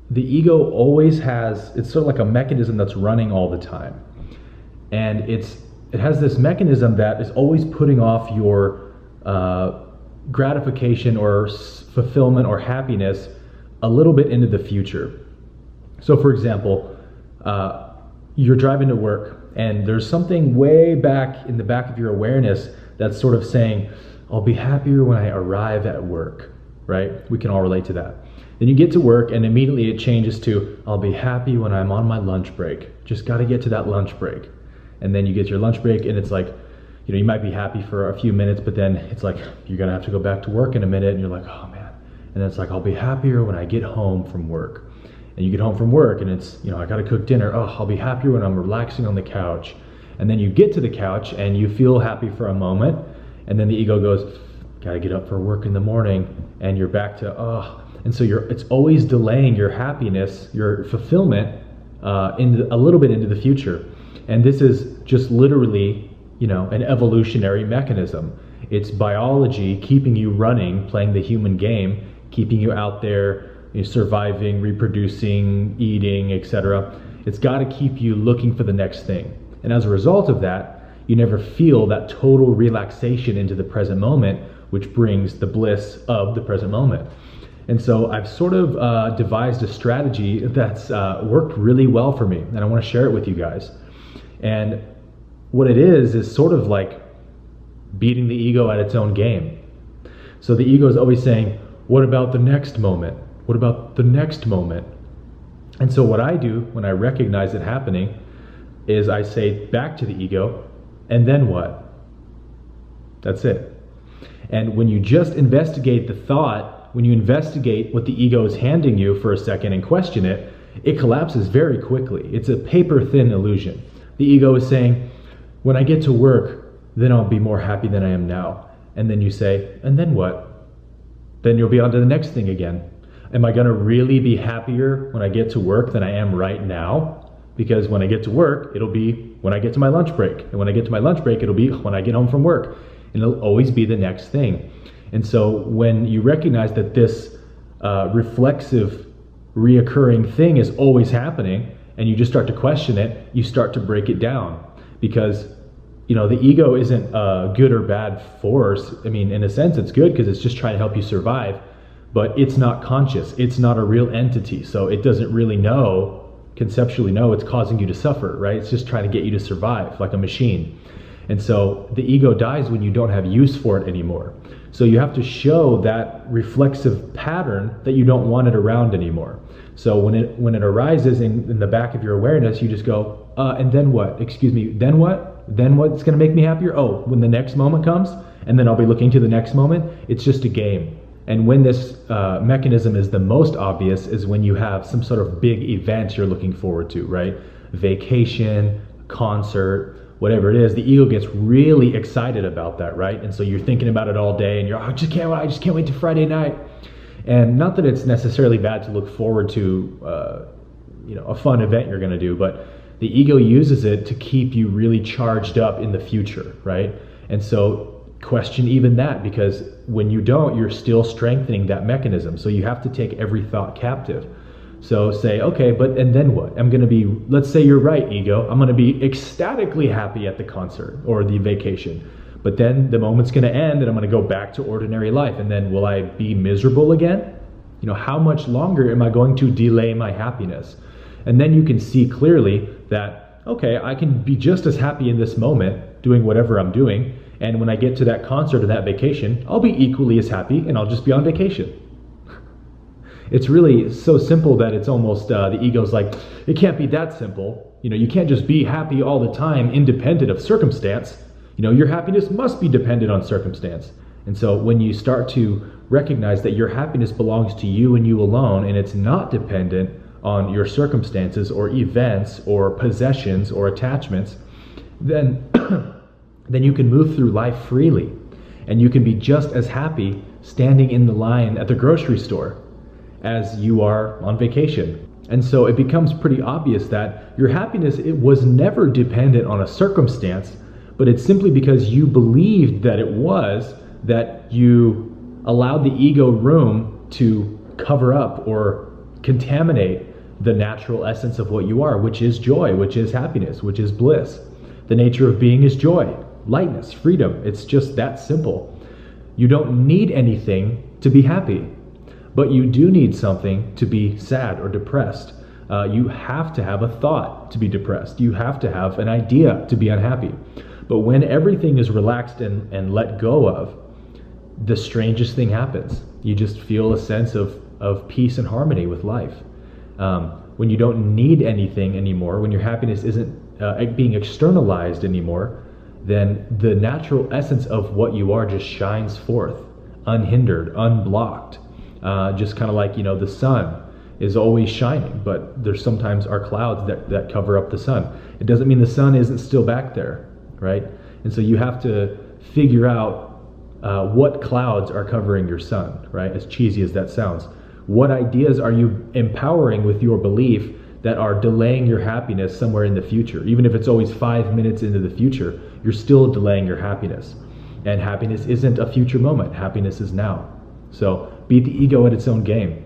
the ego always has, it's sort of like a mechanism that's running all the time. And it has this mechanism that is always putting off your gratification or fulfillment or happiness a little bit into the future. So for example, you're driving to work and there's something way back in the back of your awareness that's sort of saying, I'll be happier when I arrive at work, right? We can all relate to that. Then you get to work and immediately it changes to, I'll be happy when I'm on my lunch break. Just got to get to that lunch break. And then you get your lunch break and it's like, you know, you might be happy for a few minutes, but then it's like, you're going to have to go back to work in a minute and you're like, oh man. And then it's like, I'll be happier when I get home from work. And you get home from work and it's, you know, I got to cook dinner. Oh, I'll be happier when I'm relaxing on the couch. And then you get to the couch and you feel happy for a moment. And then the ego goes, got to get up for work in the morning. And you're back to, oh. And so it's always delaying your happiness, your fulfillment a little bit into the future. And this is just literally, you know, an evolutionary mechanism. It's biology keeping you running, playing the human game, keeping you out there, you know, surviving, reproducing, eating, etc. It's got to keep you looking for the next thing. And as a result of that, you never feel that total relaxation into the present moment, which brings the bliss of the present moment. And so I've sort of devised a strategy that's worked really well for me, and I want to share it with you guys. And what it is sort of like beating the ego at its own game. So the ego is always saying, what about the next moment? What about the next moment? And so what I do when I recognize it happening is I say back to the ego, and then what? That's it. And when you just investigate the thought, when you investigate what the ego is handing you for a second and question it, it collapses very quickly. It's a paper-thin illusion. The ego is saying, when I get to work, then I'll be more happy than I am now. And then you say, and then what? Then you'll be on to the next thing again. Am I going to really be happier when I get to work than I am right now? Because when I get to work, it'll be when I get to my lunch break. And when I get to my lunch break, it'll be when I get home from work. And it'll always be the next thing. And so when you recognize that this reflexive, reoccurring thing is always happening, and you just start to question it, you start to break it down. Because, you know, the ego isn't a good or bad force. I mean, in a sense, it's good because it's just trying to help you survive. But it's not conscious. It's not a real entity. So it doesn't really conceptually know it's causing you to suffer, right? It's just trying to get you to survive like a machine. And so the ego dies when you don't have use for it anymore. So you have to show that reflexive pattern that you don't want it around anymore. So when it arises in the back of your awareness, you just go, and then what? Excuse me, then what? Then what's going to make me happier? Oh, when the next moment comes, and then I'll be looking to the next moment. It's just a game. And when this mechanism is the most obvious is when you have some sort of big event you're looking forward to, right? Vacation, concert, whatever it is. The ego gets really excited about that, right? And so you're thinking about it all day, and you're, I just can't wait to Friday night. And not that it's necessarily bad to look forward to, a fun event you're going to do, but the ego uses it to keep you really charged up in the future, right? And so question even that, because when you don't, you're still strengthening that mechanism. So you have to take every thought captive. So say, okay, and then what? I'm going to be, let's say you're right, ego, I'm going to be ecstatically happy at the concert or the vacation. But then the moment's going to end and I'm going to go back to ordinary life. And then will I be miserable again? You know, how much longer am I going to delay my happiness? And then you can see clearly that, okay, I can be just as happy in this moment doing whatever I'm doing. And when I get to that concert or that vacation, I'll be equally as happy and I'll just be on vacation. It's really so simple that it's almost, the ego's like, it can't be that simple. You know, you can't just be happy all the time independent of circumstance. You know, your happiness must be dependent on circumstance. And so when you start to recognize that your happiness belongs to you and you alone, and it's not dependent on your circumstances or events or possessions or attachments, then then you can move through life freely. And you can be just as happy standing in the line at the grocery store as you are on vacation. And so it becomes pretty obvious that your happiness, it was never dependent on a circumstance, but it's simply because you believed that it was, that you allowed the ego room to cover up or contaminate the natural essence of what you are, which is joy, which is happiness, which is bliss. The nature of being is joy, lightness, freedom. It's just that simple. You don't need anything to be happy, but you do need something to be sad or depressed. You have to have a thought to be depressed. You have to have an idea to be unhappy. But when everything is relaxed and let go of, the strangest thing happens. You just feel a sense of peace and harmony with life. When you don't need anything anymore, when your happiness isn't being externalized anymore, then the natural essence of what you are just shines forth, unhindered, unblocked. Just kind of like, the sun is always shining, but there's sometimes are clouds that cover up the sun. It doesn't mean the sun isn't still back there, right? And so you have to figure out what clouds are covering your sun, right? As cheesy as that sounds. What ideas are you empowering with your belief that are delaying your happiness somewhere in the future? Even if it's always 5 minutes into the future, you're still delaying your happiness. And happiness isn't a future moment. Happiness is now. So beat the ego at its own game.